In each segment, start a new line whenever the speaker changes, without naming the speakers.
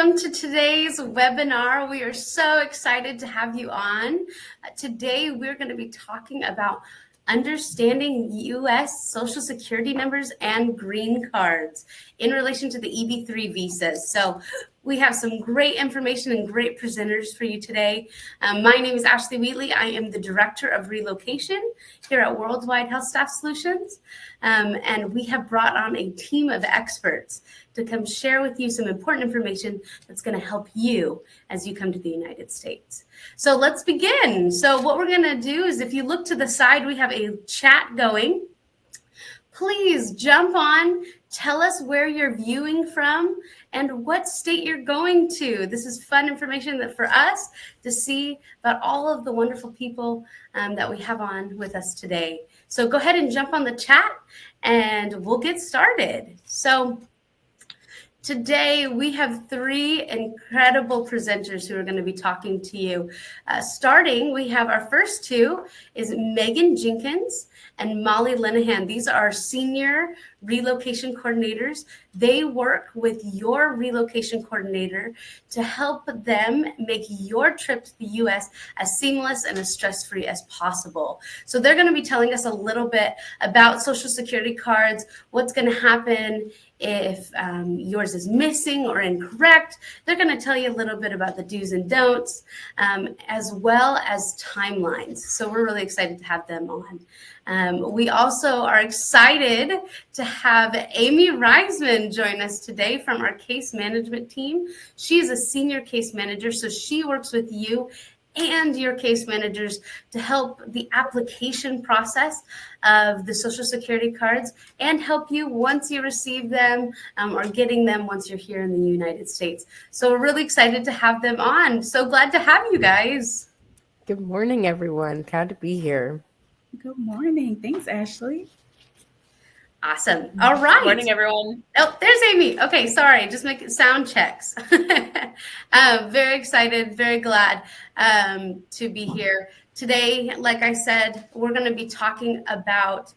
Welcome to today's webinar. We are so excited to have you on. Today, we're going to be talking about understanding U.S. Social Security numbers and green cards in relation to the EB3 visas. So we have some great information and great presenters for you today. My name is Ashley Wheatley. I am the Director of Relocation here at Worldwide HealthStaff Solutions. And we have brought on a team of experts to come share with you some important information that's going to help you as you come to the United States. So let's begin. So what we're going to do is, if you look to the side, we have a chat going. Please jump on, tell us where you're viewing from and what state you're going to. This is fun information that for us to see about all of the wonderful people that we have on with us today. So go ahead and jump on the chat and we'll get started. So today, we have three incredible presenters who are going to be talking to you. Starting, we have our first two is Megan Jenkins and Molly Linehan. These are our senior relocation coordinators. They work with your relocation coordinator to help them make your trip to the U.S. as seamless and as stress-free as possible. So they're going to be telling us a little bit about Social Security cards, what's going to happen if yours is missing or incorrect. They're going to tell you a little bit about the do's and don'ts, as well as timelines. So we're really excited to have them on. We also are excited to have Amy Reisman join us today from our case management team. She's a senior case manager, so she works with you and your case managers to help the application process of the Social Security cards and help you once you receive them or getting them once you're here in the United States. So we're really excited to have them on. So glad to have you guys.
Good morning, everyone. Glad to be here.
Good morning. Thanks, Ashley.
Awesome. All right.
Good morning, everyone.
Oh, there's Amy. Okay, sorry. Just making sound checks. Very excited, very glad to be here. Today, like I said, we're going to be talking about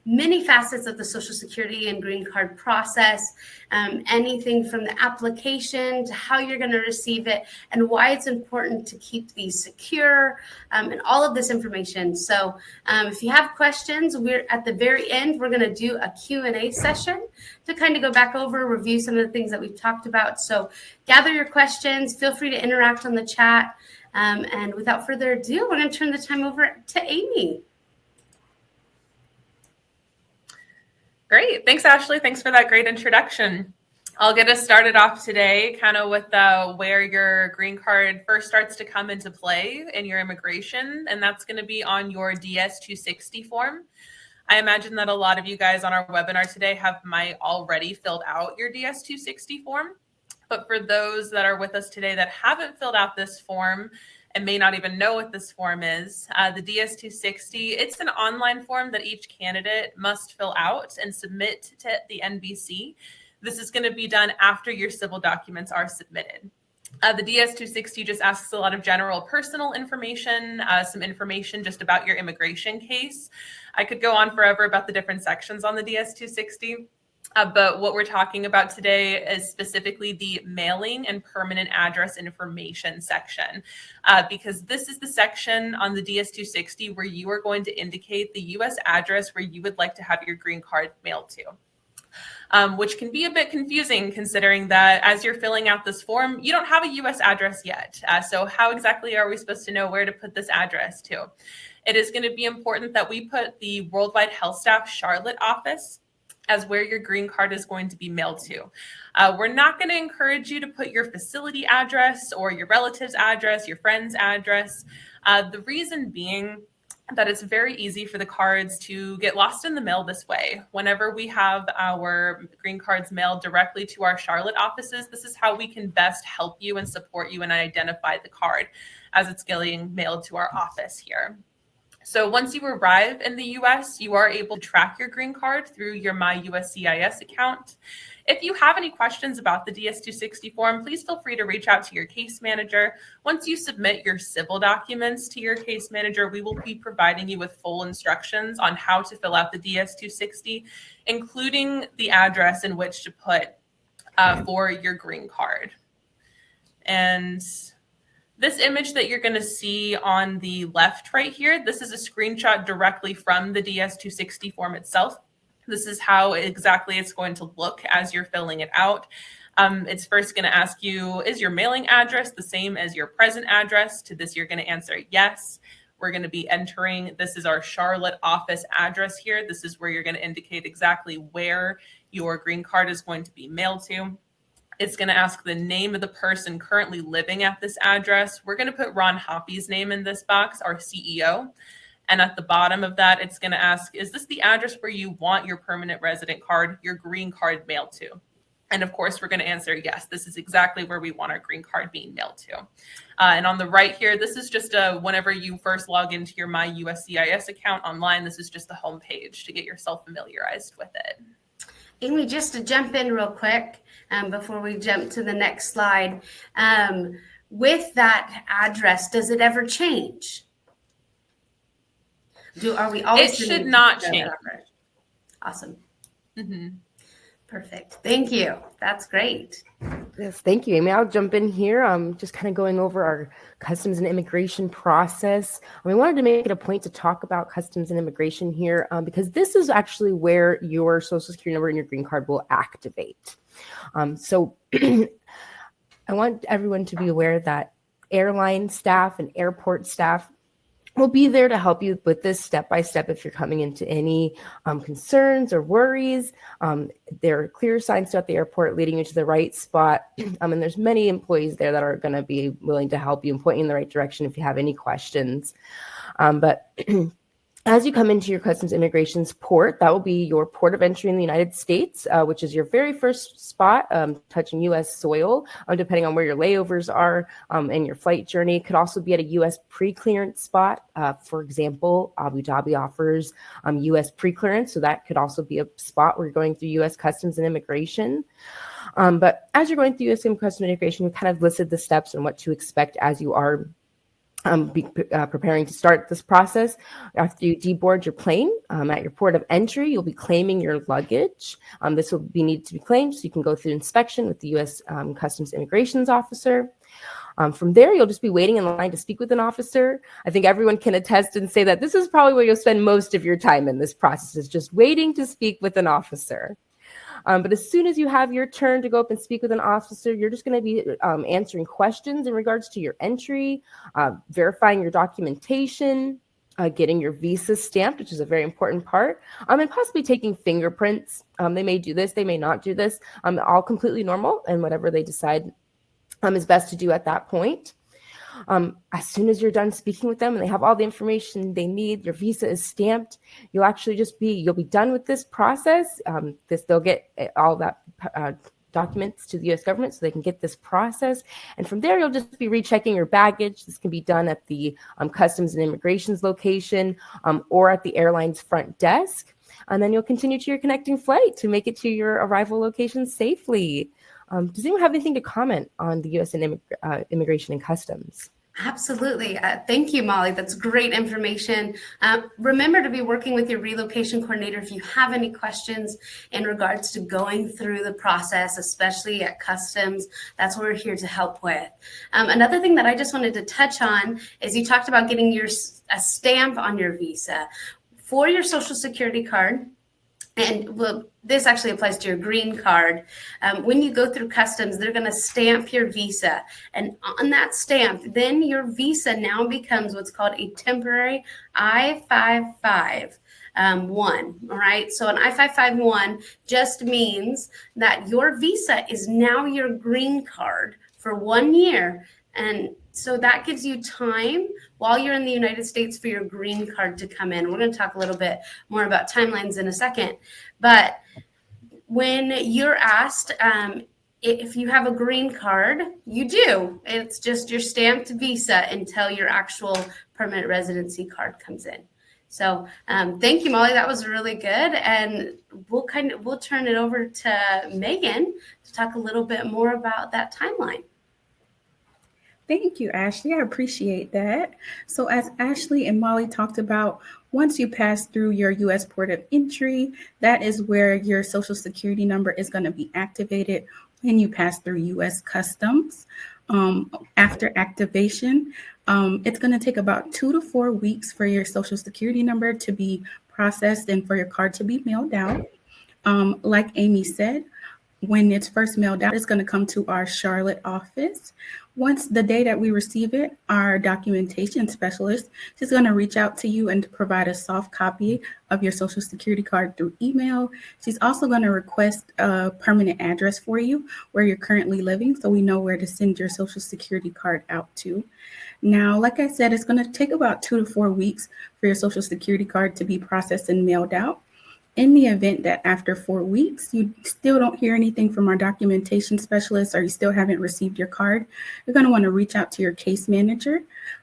many facets of the Social Security and green card process, anything from the application to how you're going to receive it and why it's important to keep these secure and all of this information. So if you have questions, we're at the very end, we're going to do a Q&A session to kind of go back over, review some of the things that we've talked about. So gather your questions, feel free to interact on the chat. And without further ado, we're going to turn the time over to Amy.
Great. Thanks, Ashley. Thanks for that great introduction. I'll get us started off today kind of with where your green card first starts to come into play in your immigration, and that's going to be on your DS-260 form. I imagine that a lot of you guys on our webinar today might already filled out your DS-260 form, but for those that are with us today that haven't filled out this form and may not even know what this form is, the DS-260, it's an online form that each candidate must fill out and submit to the NBC. This is going to be done after your civil documents are submitted. The DS-260 just asks a lot of general personal information, some information just about your immigration case. I could go on forever about the different sections on the DS-260. But what we're talking about today is specifically the mailing and permanent address information section, because this is the section on the DS-260 where you are going to indicate the U.S. address where you would like to have your green card mailed to, which can be a bit confusing considering that as you're filling out this form, you don't have a U.S. address yet. So how exactly are we supposed to know where to put this address to? It is going to be important that we put the Worldwide HealthStaff Charlotte office as where your green card is going to be mailed to. We're not going to encourage you to put your facility address or your relative's address, your friend's address. The reason being that it's very easy for the cards to get lost in the mail this way. Whenever we have our green cards mailed directly to our Charlotte offices, this is how we can best help you and support you and identify the card as it's getting mailed to our office here. So once you arrive in the U.S., you are able to track your green card through your My USCIS account. If you have any questions about the DS-260 form, please feel free to reach out to your case manager. Once you submit your civil documents to your case manager, we will be providing you with full instructions on how to fill out the DS-260, including the address in which to put for your green card. And this image that you're going to see on the left right here, this is a screenshot directly from the DS-260 form itself. This is how exactly it's going to look as you're filling it out. It's first going to ask you, is your mailing address the same as your present address? To this, you're going to answer yes. We're going to be entering, this is our Charlotte office address here. This is where you're going to indicate exactly where your green card is going to be mailed to. It's going to ask the name of the person currently living at this address. We're going to put Ron Hoppy's name in this box, our CEO. And at the bottom of that, it's going to ask, is this the address where you want your permanent resident card, your green card mailed to? And of course, we're going to answer yes. This is exactly where we want our green card being mailed to. And on the right here, this is just whenever you first log into your My USCIS account online, this is just the home page to get yourself familiarized with it.
Amy, just to jump in real quick before we jump to the next slide, with that address, does it ever change? Are we always?
It should not change.
Awesome.
Mm-hmm.
Perfect. Thank you. That's great.
Yes, thank you, Amy. I'll jump in here. Just kind of going over our customs and immigration process. We wanted to make it a point to talk about customs and immigration here because this is actually where your social security number and your green card will activate. So I want everyone to be aware that airline staff and airport staff will be there to help you with this step-by-step if you're coming into any concerns or worries. There are clear signs throughout the airport leading you to the right spot. And there's many employees there that are going to be willing to help you and point you in the right direction if you have any questions. But as you come into your customs immigration's port, that will be your port of entry in the United States, which is your very first spot touching U.S. soil, depending on where your layovers are and your flight journey. It could also be at a U.S. pre-clearance spot. For example, Abu Dhabi offers U.S. pre-clearance, so that could also be a spot where you're going through U.S. customs and immigration. But as you're going through U.S. customs and immigration, we kind of listed the steps and what to expect as you are preparing to start this process. After you deboard your plane at your port of entry, you'll be claiming your luggage. This will be needed to be claimed so you can go through inspection with the U.S. Customs Immigrations officer. From there, you'll just be waiting in line to speak with an officer. I think everyone can attest and say that this is probably where you'll spend most of your time in this process, is just waiting to speak with an officer. But as soon as you have your turn to go up and speak with an officer, you're just going to be answering questions in regards to your entry, verifying your documentation, getting your visa stamped, which is a very important part, and possibly taking fingerprints. They may do this, they may not do this, all completely normal, and whatever they decide is best to do at that point. As soon as you're done speaking with them and they have all the information they need, your visa is stamped, you'll be done with this process. They'll get all that documents to the U.S. government so they can get this process. And from there, you'll just be rechecking your baggage. This can be done at the Customs and Immigrations location or at the airline's front desk. And then you'll continue to your connecting flight to make it to your arrival location safely. Does anyone have anything to comment on the U.S. and immigration and customs?
Absolutely. Thank you, Molly. That's great information. Remember to be working with your relocation coordinator if you have any questions in regards to going through the process, especially at customs. That's what we're here to help with. Another thing that I just wanted to touch on is you talked about getting a stamp on your visa for your Social Security card. And this actually applies to your green card. When you go through customs, they're going to stamp your visa. And on that stamp, then your visa now becomes what's called a temporary I-551. All right. So an I-551 just means that your visa is now your green card for 1 year. And so that gives you time while you're in the United States for your green card to come in. We're going to talk a little bit more about timelines in a second. But when you're asked if you have a green card, you do. It's just your stamped visa until your actual permanent residency card comes in. So thank you, Molly. That was really good. And we'll turn it over to Megan to talk a little bit more about that timeline.
Thank you, Ashley. I appreciate that. So as Ashley and Molly talked about, once you pass through your U.S. port of entry, that is where your Social Security number is going to be activated when you pass through U.S. Customs. after activation. It's going to take about 2 to 4 weeks for your Social Security number to be processed and for your card to be mailed out. Like Amy said, when it's first mailed out, it's going to come to our Charlotte office. Once the day that we receive it, our documentation specialist is going to reach out to you and provide a soft copy of your Social Security card through email. She's also going to request a permanent address for you where you're currently living, so we know where to send your Social Security card out to. Now, like I said, it's going to take about 2 to 4 weeks for your Social Security card to be processed and mailed out. In the event that after 4 weeks, you still don't hear anything from our documentation specialist or you still haven't received your card, you're going to want to reach out to your case manager,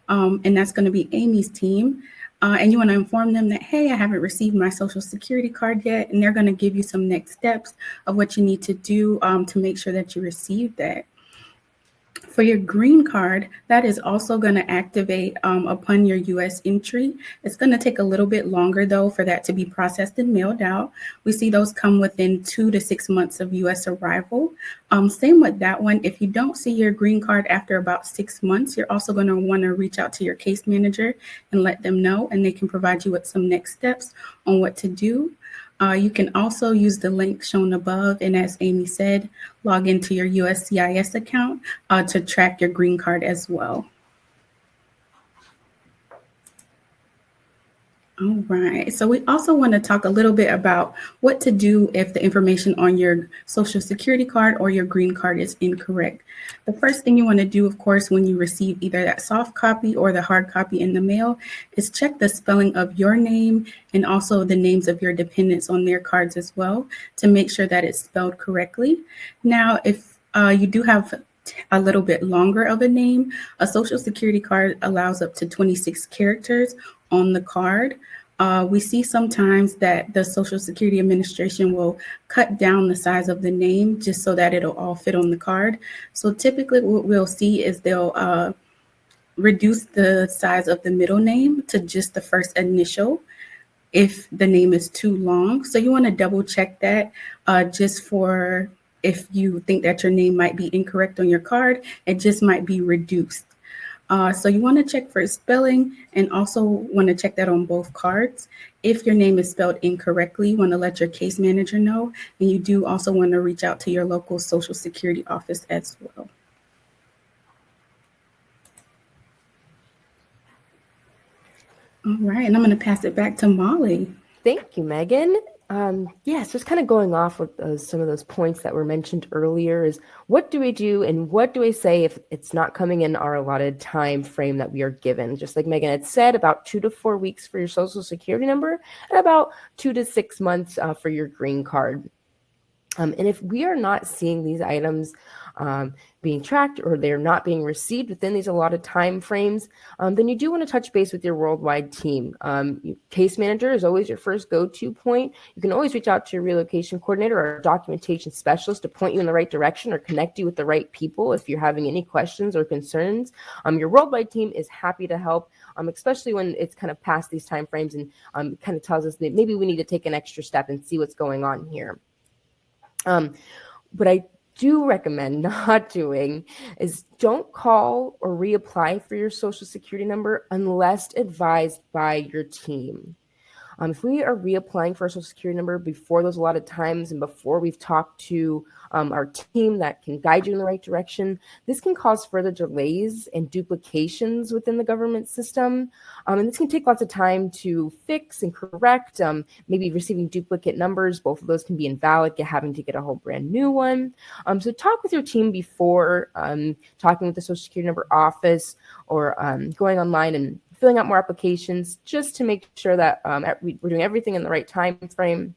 and that's going to be Amy's team. And you want to inform them that, hey, I haven't received my Social Security card yet, and they're going to give you some next steps of what you need to do to make sure that you receive that. For your green card, that is also going to activate upon your U.S. entry. It's going to take a little bit longer, though, for that to be processed and mailed out. We see those come within 2 to 6 months of U.S. arrival. Same with that one. If you don't see your green card after about 6 months, you're also going to want to reach out to your case manager and let them know, and they can provide you with some next steps on what to do. You can also use the link shown above, and as Amy said, log into your USCIS account to track your green card as well. All right, so we also want to talk a little bit about what to do if the information on your Social Security card or your green card is incorrect. The first thing you want to do, of course, when you receive either that soft copy or the hard copy in the mail is check the spelling of your name and also the names of your dependents on their cards as well to make sure that it's spelled correctly. Now, if you do have a little bit longer of a name, a Social Security card allows up to 26 characters on the card. We see sometimes that the Social Security Administration will cut down the size of the name just so that it'll all fit on the card. So typically what we'll see is they'll reduce the size of the middle name to just the first initial if the name is too long. So you want to double check that just for if you think that your name might be incorrect on your card, it just might be reduced. So you want to check for spelling and also want to check that on both cards. If your name is spelled incorrectly, you want to let your case manager know. And you do also want to reach out to your local Social Security office as well. All right, and I'm going to pass it back to Molly.
Thank you, Megan. Yes, just kind of going off with some of those points that were mentioned earlier is what do we do and what do we say if it's not coming in our allotted time frame that we are given? Just like Megan had said, about 2 to 4 weeks for your Social Security number and about 2 to 6 months for your green card. And if we are not seeing these items being tracked or they're not being received within these allotted time frames, then you do want to touch base with your worldwide team. Case manager is always your first go-to point. You can always reach out to your relocation coordinator or documentation specialist to point you in the right direction or connect you with the right people if you're having any questions or concerns. Your worldwide team is happy to help, especially when it's kind of past these time frames and kind of tells us that maybe we need to take an extra step and see what's going on here. What I do recommend not doing is don't call or reapply for your Social Security number unless advised by your team. If we are reapplying for a Social Security number before those allotted times and before we've talked to our team that can guide you in the right direction, this can cause further delays and duplications within the government system. And this can take lots of time to fix and correct, maybe receiving duplicate numbers. Both of those can be invalid, having to get a whole brand new one. So talk with your team before talking with the Social Security number office or going online and filling out more applications just to make sure that we're doing everything in the right time frame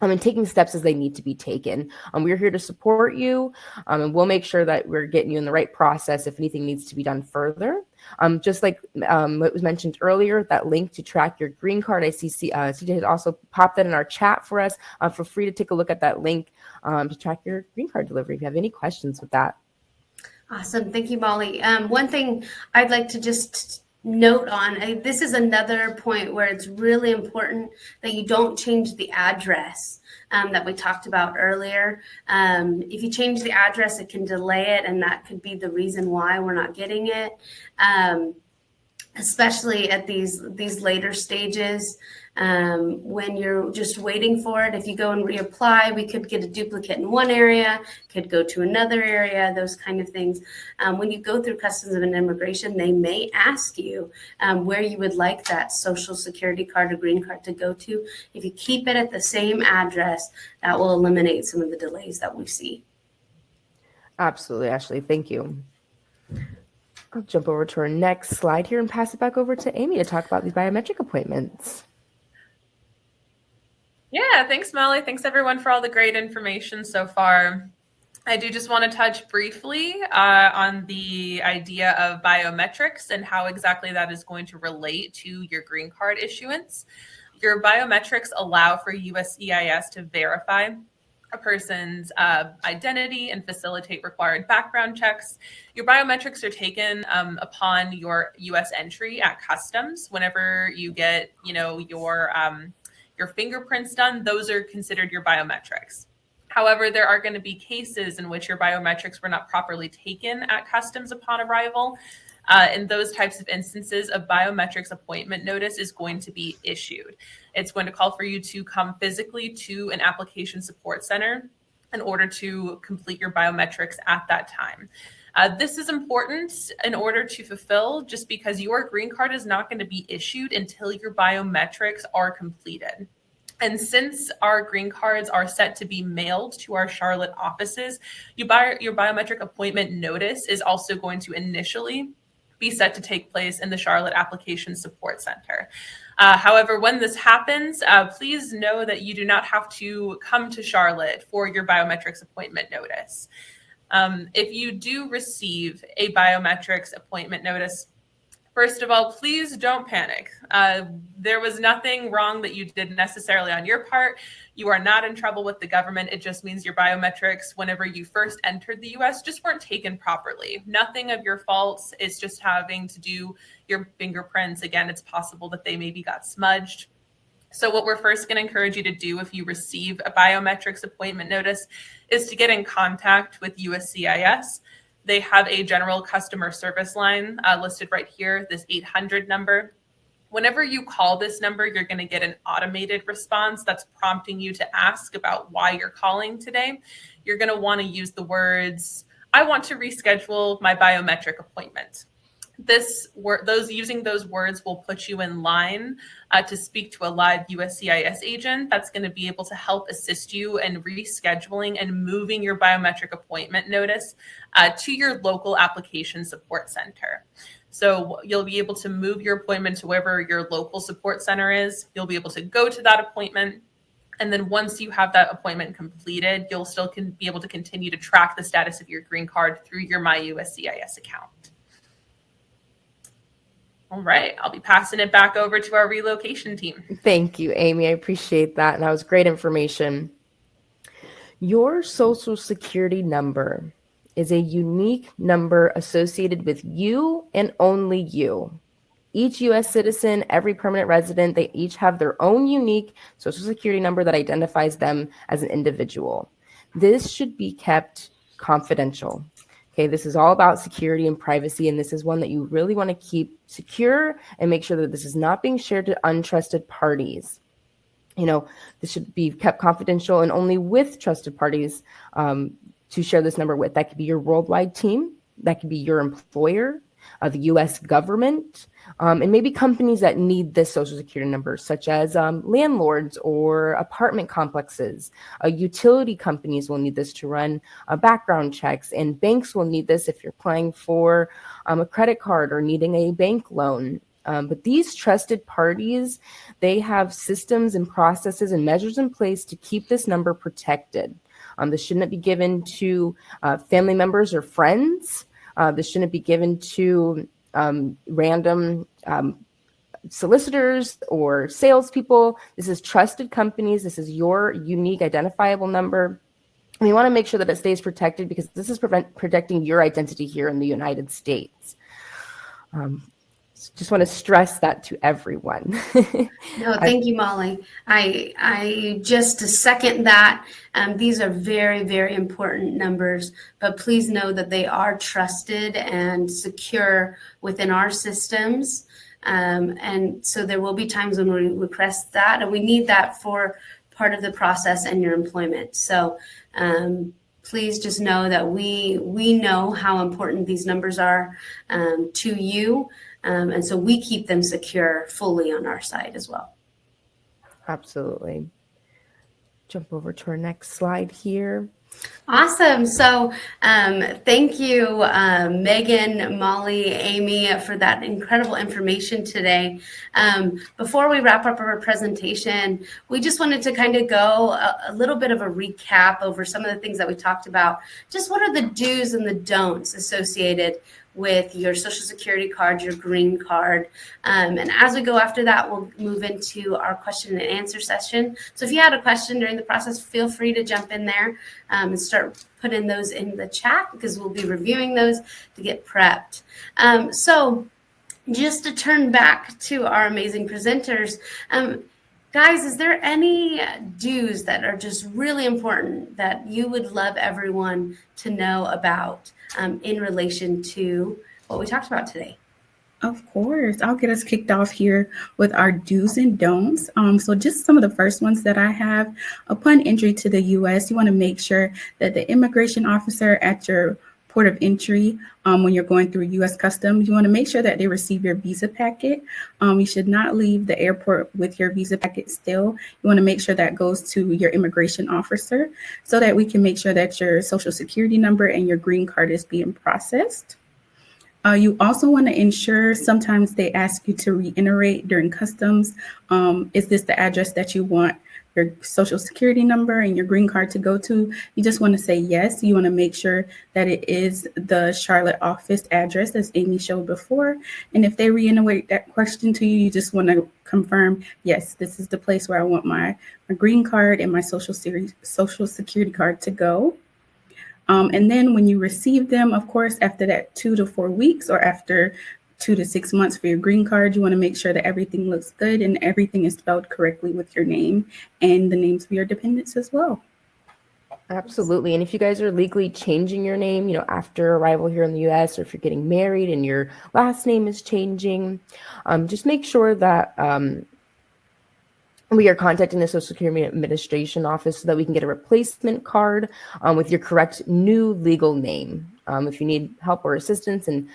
and taking steps as they need to be taken. We're here to support you, and we'll make sure that we're getting you in the right process if anything needs to be done further. Just like what was mentioned earlier, that link to track your green card, I see CJ has also popped that in our chat for us. Feel free to take a look at that link to track your green card delivery if you have any questions with that.
Awesome. Thank you, Molly. One thing I'd like to just note on, this is another point where it's really important that you don't change the address that we talked about earlier. If you change the address, it can delay it, and that could be the reason why we're not getting it, especially at these later stages. When you're just waiting for it, if you go and reapply, we could get a duplicate in one area, could go to another area, those kind of things. When you go through Customs and Immigration, they may ask you where you would like that Social Security card or green card to go to. If you keep it at the same address, that will eliminate some of the delays that we see.
Absolutely, Ashley. Thank you. I'll jump over to our next slide here and pass it back over to Amy to talk about these biometric appointments.
Yeah, thanks, Molly. Thanks, everyone, for all the great information so far. I do just want to touch briefly on the idea of biometrics and how exactly that is going to relate to your green card issuance. Your biometrics allow for USCIS to verify a person's identity and facilitate required background checks. Your biometrics are taken upon your U.S. entry at Customs. Whenever you get, your fingerprints done, those are considered your biometrics. However, there are going to be cases in which your biometrics were not properly taken at Customs upon arrival. In those types of instances, a biometrics appointment notice is going to be issued. It's going to call for you to come physically to an application support center in order to complete your biometrics at that time. This is important in order to fulfill, just because your green card is not going to be issued until your biometrics are completed. And since our green cards are set to be mailed to our Charlotte offices, your biometric appointment notice is also going to initially be set to take place in the Charlotte Application Support Center. However, when this happens, please know that you do not have to come to Charlotte for your biometrics appointment notice. If you do receive a biometrics appointment notice, first of all, please don't panic. There was nothing wrong that you did necessarily on your part. You are not in trouble with the government. It just means your biometrics, whenever you first entered the US, just weren't taken properly. Nothing of your faults. It's just having to do your fingerprints. Again, it's possible that they maybe got smudged. So what we're first going to encourage you to do if you receive a biometrics appointment notice is to get in contact with USCIS. They have a general customer service line listed right here, this 800 number. Whenever you call this number, you're going to get an automated response that's prompting you to ask about why you're calling today. You're going to want to use the words, "I want to reschedule my biometric appointment." Using those words will put you in line to speak to a live USCIS agent that's going to be able to help assist you in rescheduling and moving your biometric appointment notice to your local application support center. So you'll be able to move your appointment to wherever your local support center is. You'll be able to go to that appointment. And then once you have that appointment completed, you'll still be able to continue to track the status of your green card through your My USCIS account. All right, I'll be passing it back over to our relocation team.
Thank you, Amy. I appreciate that. And that was great information. Your Social Security number is a unique number associated with you and only you. Each U.S. citizen, every permanent resident, they each have their own unique Social Security number that identifies them as an individual. This should be kept confidential. Okay, this is all about security and privacy, and this is one that you really want to keep secure and make sure that this is not being shared to untrusted parties. This should be kept confidential and only with trusted parties to share this number with. That could be your worldwide team, that could be your employer, the U.S. government, and maybe companies that need this Social Security number, such as landlords or apartment complexes. Utility companies will need this to run background checks, and banks will need this if you're applying for a credit card or needing a bank loan. But these trusted parties, they have systems and processes and measures in place to keep this number protected. This shouldn't be given to family members or friends. This shouldn't be given to random solicitors or salespeople. This is trusted companies. This is your unique identifiable number. And we want to make sure that it stays protected because this is protecting your identity here in the United States. Just want to stress that to everyone.
No, thank you, Molly. I just to second that, these are very, very important numbers, but please know that they are trusted and secure within our systems. And so there will be times when we request that, and we need that for part of the process and your employment. So please just know that we know how important these numbers are to you. And so we keep them secure fully on our side as well.
Absolutely. Jump over to our next slide here.
Awesome. So thank you, Megan, Molly, Amy, for that incredible information today. Before we wrap up our presentation, we just wanted to kind of go a little bit of a recap over some of the things that we talked about. Just what are the do's and the don'ts associated with your Social Security card, your green card. And as we go after that, we'll move into our question and answer session. So if you had a question during the process, feel free to jump in there and start putting those in the chat, because we'll be reviewing those to get prepped. So just to turn back to our amazing presenters, guys, is there any do's that are just really important that you would love everyone to know about in relation to what we talked about today?
Of course. I'll get us kicked off here with our do's and don'ts. So just some of the first ones that I have. Upon entry to the U.S., you want to make sure that the immigration officer at your port of entry, when you're going through U.S. Customs, you want to make sure that they receive your visa packet. You should not leave the airport with your visa packet still. You want to make sure that goes to your immigration officer so that we can make sure that your Social Security number and your green card is being processed. You also want to ensure, sometimes they ask you to reiterate during customs, is this the address that you want your Social Security number and your green card to go to? You just want to say yes. You want to make sure that it is the Charlotte office address, as Amy showed before. And if they reiterate that question to you, you just want to confirm, yes, this is the place where I want my green card and my Social Security card to go. And then when you receive them, of course, after that 2 to 4 weeks or after 2 to 6 months for your green card, you want to make sure that everything looks good and everything is spelled correctly with your name and the names of your dependents as well.
Absolutely. And if you guys are legally changing your name, after arrival here in the U.S., or if you're getting married and your last name is changing, just make sure that we are contacting the Social Security Administration office so that we can get a replacement card with your correct new legal name. If you need help or assistance and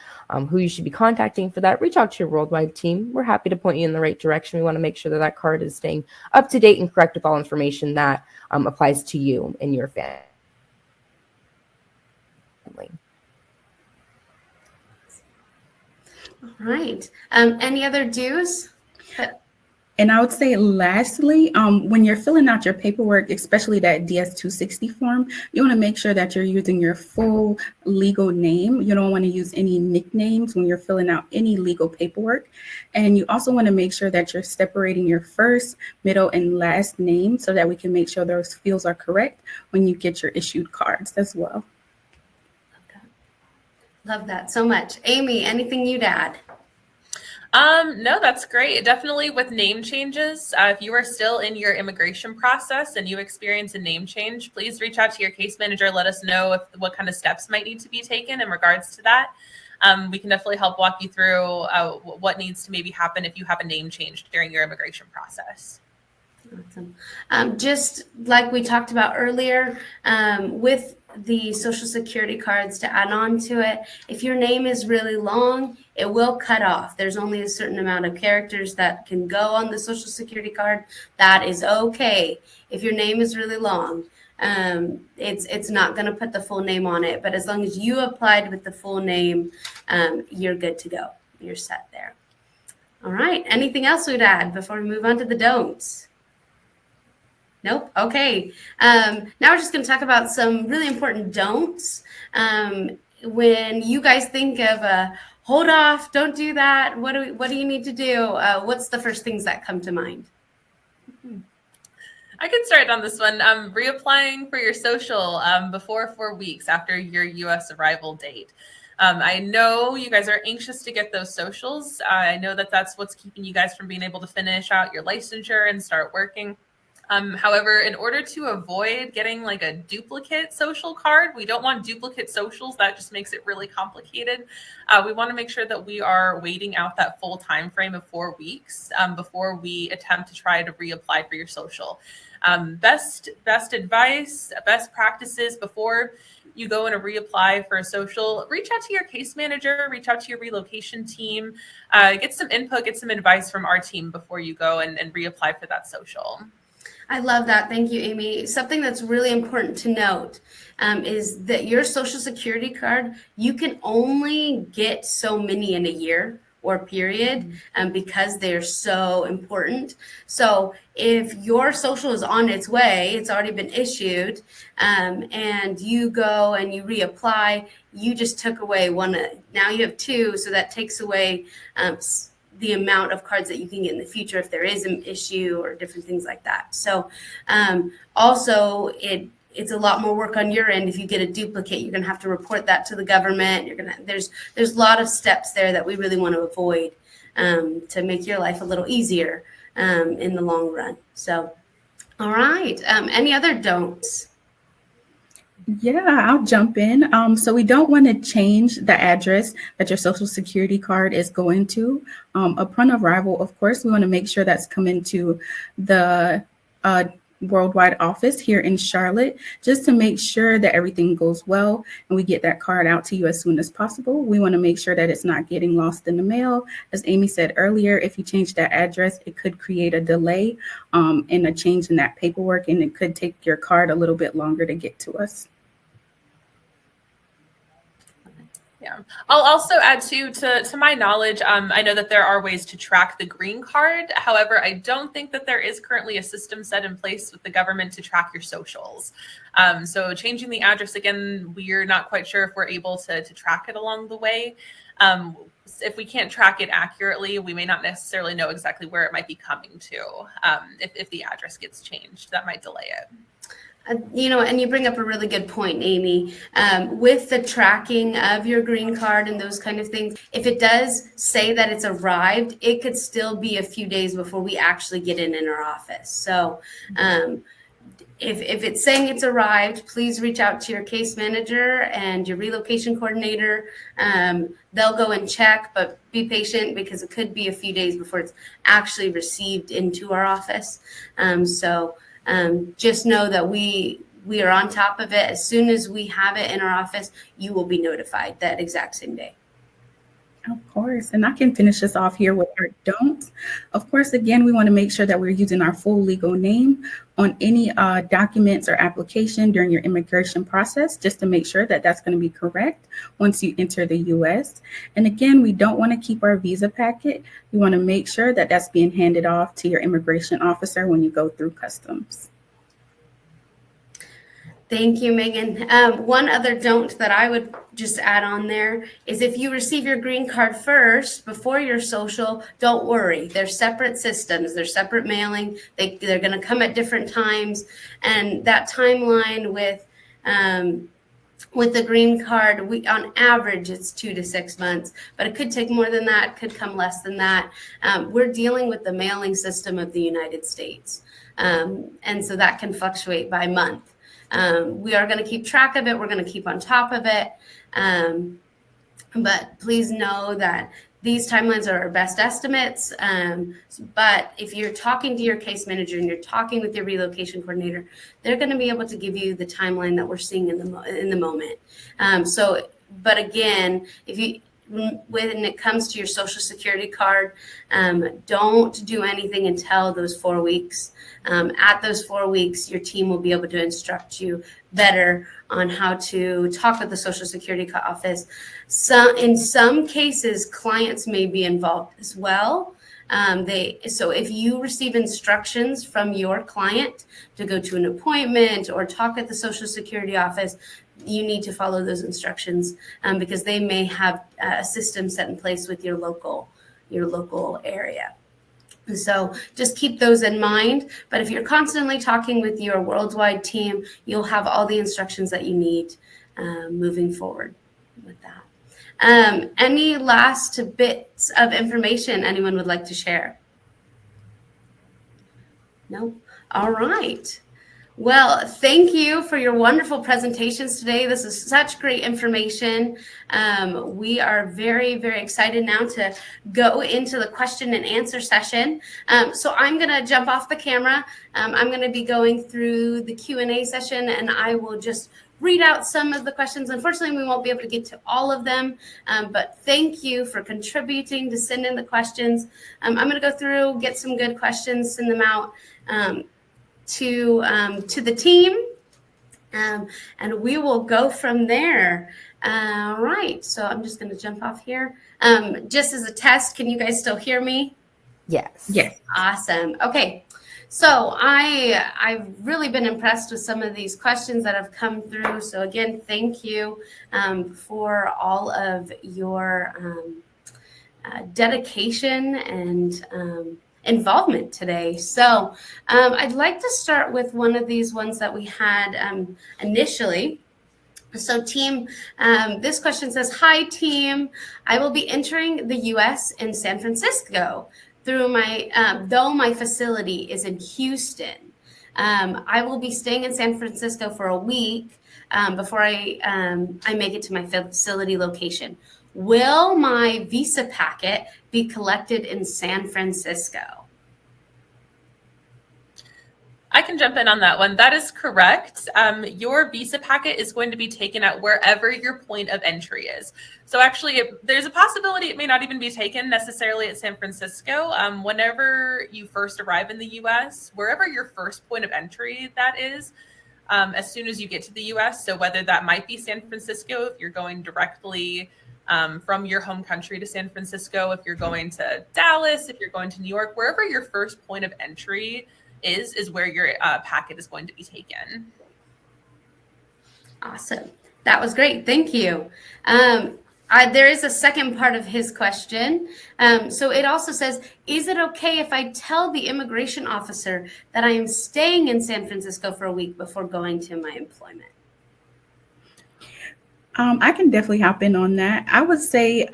who you should be contacting for that, reach out to your worldwide team. We're happy to point you in the right direction. We want to make sure that that card is staying up to date and correct with all information that applies to you and your family.
All right. Any other do's?
And I would say lastly, when you're filling out your paperwork, especially that DS-260 form, you want to make sure that you're using your full legal name. You don't want to use any nicknames when you're filling out any legal paperwork. And you also want to make sure that you're separating your first, middle, and last name so that we can make sure those fields are correct when you get your issued cards as well.
Love that so much. Amy, anything you'd add?
No, that's great. Definitely with name changes. If you are still in your immigration process and you experience a name change, please reach out to your case manager. Let us know what kind of steps might need to be taken in regards to that. We can definitely help walk you through what needs to maybe happen if you have a name change during your immigration process.
Awesome. Just like we talked about earlier, with the Social Security cards, to add on to it, if your name is really long, it will cut off. There's only a certain amount of characters that can go on the Social Security card. That is okay. If your name is really long, it's not going to put the full name on it. But as long as you applied with the full name, you're good to go. You're set there. All right. Anything else we'd add before we move on to the don'ts? Nope. Okay. Now we're just going to talk about some really important don'ts. When you guys think of hold off, don't do that, what do you need to do? What's the first things that come to mind?
I can start on this one. Reapplying for your social before 4 weeks after your U.S. arrival date. I know you guys are anxious to get those socials. I know that that's what's keeping you guys from being able to finish out your licensure and start working. However, in order to avoid getting like a duplicate social card, we don't want duplicate socials. That just makes it really complicated. We want to make sure that we are waiting out that full time frame of 4 weeks before we attempt to try to reapply for your social. Best advice, best practices before you go in and reapply for a social, reach out to your case manager, reach out to your relocation team, get some input, get some advice from our team before you go and reapply for that social.
I love that. Thank you, Amy. Something that's really important to note is that your Social Security card, you can only get so many in a year or period because they're so important. So if your social is on its way, it's already been issued, and you go and you reapply, you just took away one. Now you have two, so that takes away the amount of cards that you can get in the future if there is an issue or different things like that. So also it's a lot more work on your end. If you get a duplicate, you're going to have to report that to the government. There's a lot of steps there that we really want to avoid to make your life a little easier in the long run. So, all right. Any other don'ts?
Yeah, I'll jump in. So we don't want to change the address that your Social Security card is going to. Upon arrival, of course, we want to make sure that's coming to the worldwide office here in Charlotte, just to make sure that everything goes well and we get that card out to you as soon as possible. We want to make sure that it's not getting lost in the mail. As Amy said earlier, if you change that address, it could create a delay in a change in that paperwork, and it could take your card a little bit longer to get to us.
Yeah, I'll also add to my knowledge, I know that there are ways to track the green card. However, I don't think that there is currently a system set in place with the government to track your socials. So changing the address, again, we're not quite sure if we're able to track it along the way. If we can't track it accurately, we may not necessarily know exactly where it might be coming to. If the address gets changed, that might delay it.
And you bring up a really good point, Amy, with the tracking of your green card and those kind of things. If it does say that it's arrived, it could still be a few days before we actually get in our office. So if it's saying it's arrived, please reach out to your case manager and your relocation coordinator. They'll go and check, but be patient because it could be a few days before it's actually received into our office. Just know that we are on top of it. As soon as we have it in our office, you will be notified that exact same day.
Of course. And I can finish this off here with our don'ts. Of course, again, we want to make sure that we're using our full legal name on any documents or application during your immigration process, just to make sure that that's going to be correct once you enter the U.S. And again, we don't want to keep our visa packet. We want to make sure that that's being handed off to your immigration officer when you go through customs.
Thank you, Megan. One other don't that I would just add on there is if you receive your green card first before your social, don't worry. They're separate systems. They're separate mailing. They're going to come at different times. And that timeline with the green card, on average, it's 2 to 6 months, but it could take more than that. It could come less than that. We're dealing with the mailing system of the United States. And so that can fluctuate by month. We are going to keep track of it. We're going to keep on top of it. But please know that these timelines are our best estimates. But if you're talking to your case manager and you're talking with your relocation coordinator, they're going to be able to give you the timeline that we're seeing in the moment. But again, when it comes to your Social Security card, don't do anything until those 4 weeks. At those 4 weeks, your team will be able to instruct you better on how to talk with the Social Security office. In some cases, clients may be involved as well. So if you receive instructions from your client to go to an appointment or talk at the Social Security office, you need to follow those instructions because they may have a system set in place with your local area. So just keep those in mind. But if you're constantly talking with your worldwide team, you'll have all the instructions that you need moving forward with that. Any last bits of information anyone would like to share? No? All right. Well, thank you for your wonderful presentations today. This is such great information. We are very, very excited now to go into the question and answer session. So I'm going to jump off the camera. I'm going to be going through the Q&A session, and I will just read out some of the questions. Unfortunately, we won't be able to get to all of them, but thank you for contributing to send in the questions. I'm going to go through, get some good questions, send them out to the team, and we will go from there. Right, so I'm just going to jump off here. Just as a test, can you guys still hear me?
Yes.
Yes.
Awesome. Okay, so I've really been impressed with some of these questions that have come through. So again, thank you for all of your dedication and involvement today. So I'd like to start with one of these ones that we had initially. So team, this question says, hi team, I will be entering the US in San Francisco through though my facility is in Houston. I will be staying in San Francisco for a week before I make it to my facility location. Will my visa packet be collected in San Francisco?
I can jump in on that one. That is correct. Your visa packet is going to be taken at wherever your point of entry is. So actually, there's a possibility it may not even be taken necessarily at San Francisco. Whenever you first arrive in the US, wherever your first point of entry that is, as soon as you get to the US, so whether that might be San Francisco, if you're going directly from your home country to San Francisco, if you're going to Dallas, if you're going to New York, wherever your first point of entry is where your packet is going to be taken.
Awesome. That was great. Thank you. There is a second part of his question. So it also says, is it okay if I tell the immigration officer that I am staying in San Francisco for a week before going to my employment?
I can definitely hop in on that. I would say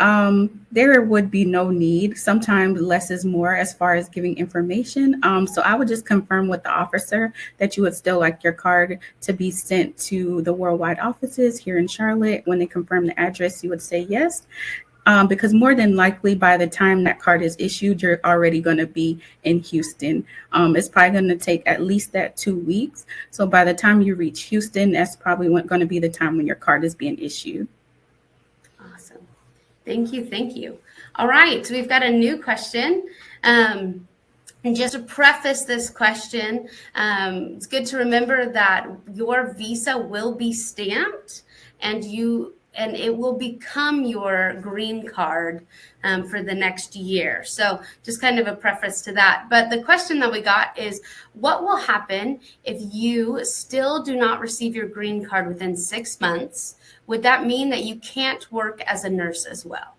there would be no need. Sometimes less is more as far as giving information. So I would just confirm with the officer that you would still like your card to be sent to the worldwide offices here in Charlotte. When they confirm the address, you would say yes. Because more than likely by the time that card is issued, you're already going to be in Houston. It's probably going to take at least that 2 weeks. So by the time you reach Houston, that's probably going to be the time when your card is being issued.
Awesome. Thank you. Thank you. All right. So we've got a new question. And just to preface this question, it's good to remember that your visa will be stamped and it will become your green card for the next year. So just kind of a preface to that. But the question that we got is, what will happen if you still do not receive your green card within 6 months? Would that mean that you can't work as a nurse as well?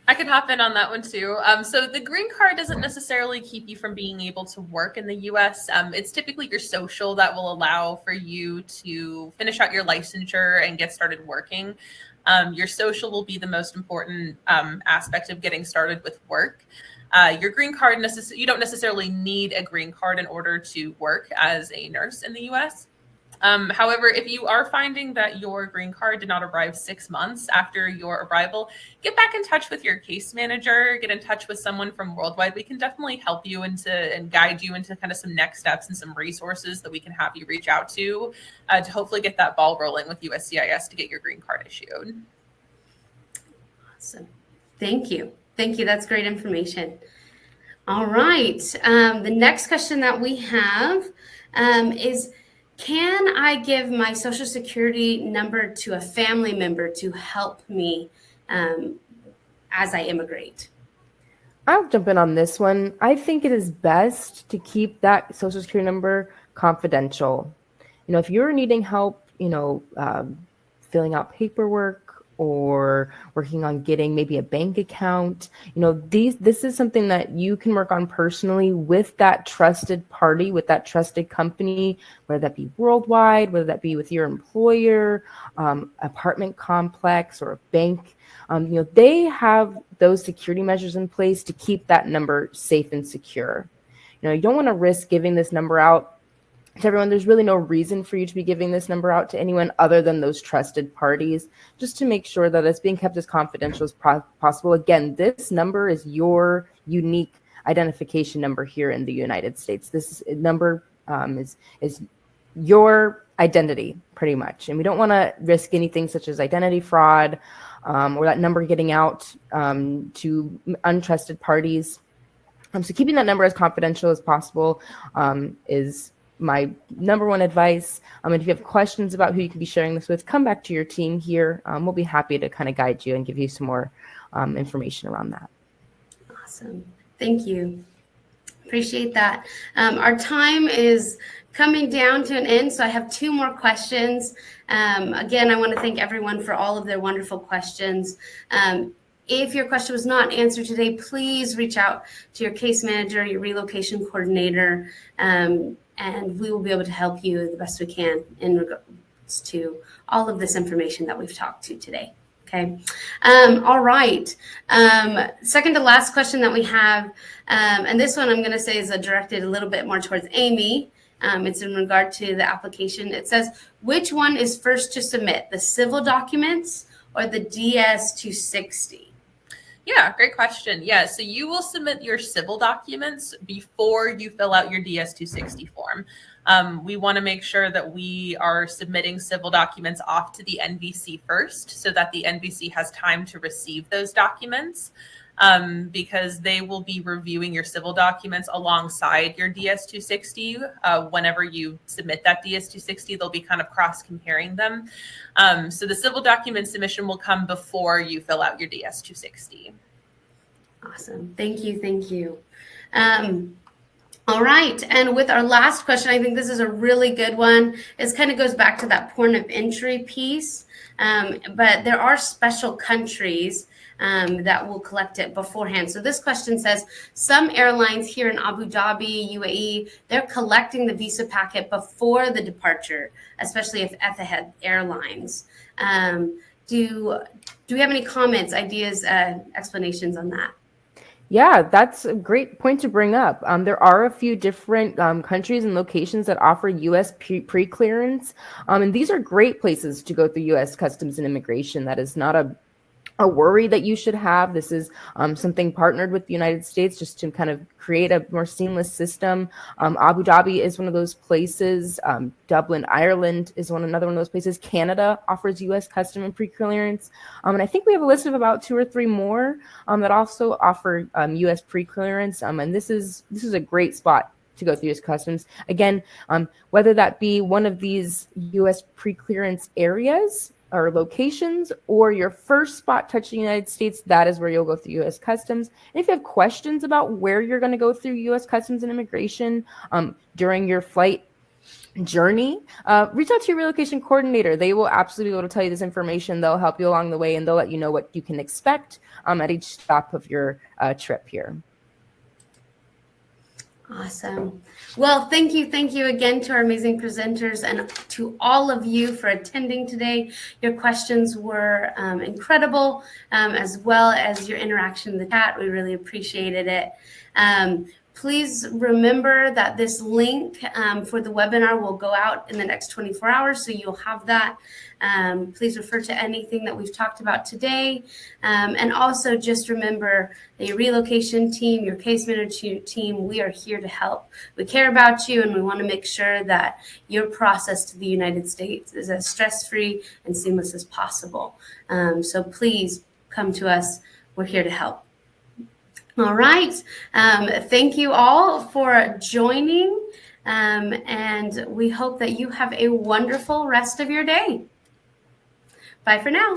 I could hop in on that one too. So the green card doesn't necessarily keep you from being able to work in the US. It's typically your social that will allow for you to finish out your licensure and get started working. Your social will be the most important aspect of getting started with work. Your green card, you don't necessarily need a green card in order to work as a nurse in the US. However, if you are finding that your green card did not arrive 6 months after your arrival, get back in touch with your case manager, get in touch with someone from Worldwide. We can definitely help you and guide you into kind of some next steps and some resources that we can have you reach out to hopefully get that ball rolling with USCIS to get your green card issued.
Awesome. Thank you. Thank you. That's great information. All right. The next question that we have is, can I give my Social Security number to a family member to help me as I immigrate?
I'll jump in on this one. I think it is best to keep that Social Security number confidential. If you're needing help, filling out paperwork or working on getting maybe a bank account. This is something that you can work on personally with that trusted party, with that trusted company, whether that be worldwide, whether that be with your employer, apartment complex, or a bank. They have those security measures in place to keep that number safe and secure. You don't want to risk giving this number out to everyone. There's really no reason for you to be giving this number out to anyone other than those trusted parties, just to make sure that it's being kept as confidential as possible. Again, this number is your unique identification number here in the United States. This number is your identity, pretty much. And we don't want to risk anything such as identity fraud, or that number getting out to untrusted parties. So keeping that number as confidential as possible is my number one advice. And if you have questions about who you can be sharing this with, come back to your team here. We'll be happy to kind of guide you and give you some more information around that.
Awesome. Thank you. Appreciate that. Our time is coming down to an end, so I have 2 more questions. Again, I want to thank everyone for all of their wonderful questions. If your question was not answered today, please reach out to your case manager, your relocation coordinator, and we will be able to help you the best we can in regards to all of this information that we've talked to today. Okay. All right. Second to last question that we have, and this one I'm going to say is directed a little bit more towards Amy. It's in regard to the application. It says, which one is first to submit, the civil documents or the DS-260?
Yeah, great question. Yeah, so you will submit your civil documents before you fill out your DS-260 form. We want to make sure that we are submitting civil documents off to the NVC first so that the NVC has time to receive those documents, because they will be reviewing your civil documents alongside your DS-260. Whenever you submit that DS-260, they'll be kind of cross-comparing them. So the civil document submission will come before you fill out your DS-260.
Awesome. Thank you. Thank you. All right. And with our last question, I think this is a really good one. It kind of goes back to that point of entry piece. But there are special countries that will collect it beforehand. So this question says, some airlines here in Abu Dhabi, UAE, they're collecting the visa packet before the departure, especially if Etihad Airlines. Do we have any comments, ideas, explanations on that?
Yeah, that's a great point to bring up. There are a few different countries and locations that offer U.S. pre-clearance. And these are great places to go through U.S. Customs and Immigration. That is not a worry that you should have. This is something partnered with the United States just to kind of create a more seamless system. Abu Dhabi is one of those places. Dublin, Ireland is another one of those places. Canada offers U.S. custom and pre-clearance. And I think we have a list of about 2 or 3 more that also offer U.S. pre-clearance. And this is a great spot to go through U.S. Customs. Again, whether that be one of these U.S. pre-clearance areas or locations, or your first spot touching the United States, that is where you'll go through U.S. Customs. And if you have questions about where you're going to go through U.S. Customs and Immigration during your flight journey, reach out to your relocation coordinator. They will absolutely be able to tell you this information. They'll help you along the way, and they'll let you know what you can expect at each stop of your trip here.
Awesome. Well, thank you again to our amazing presenters and to all of you for attending today. Your questions were incredible, as well as your interaction in the chat. We really appreciated it. Please remember that this link for the webinar will go out in the next 24 hours, so you'll have that. Please refer to anything that we've talked about today. And also just remember that your relocation team, your case manager team, we are here to help. We care about you, and we want to make sure that your process to the United States is as stress-free and seamless as possible. So please come to us. We're here to help. All right. Thank you all for joining. And we hope that you have a wonderful rest of your day. Bye for now.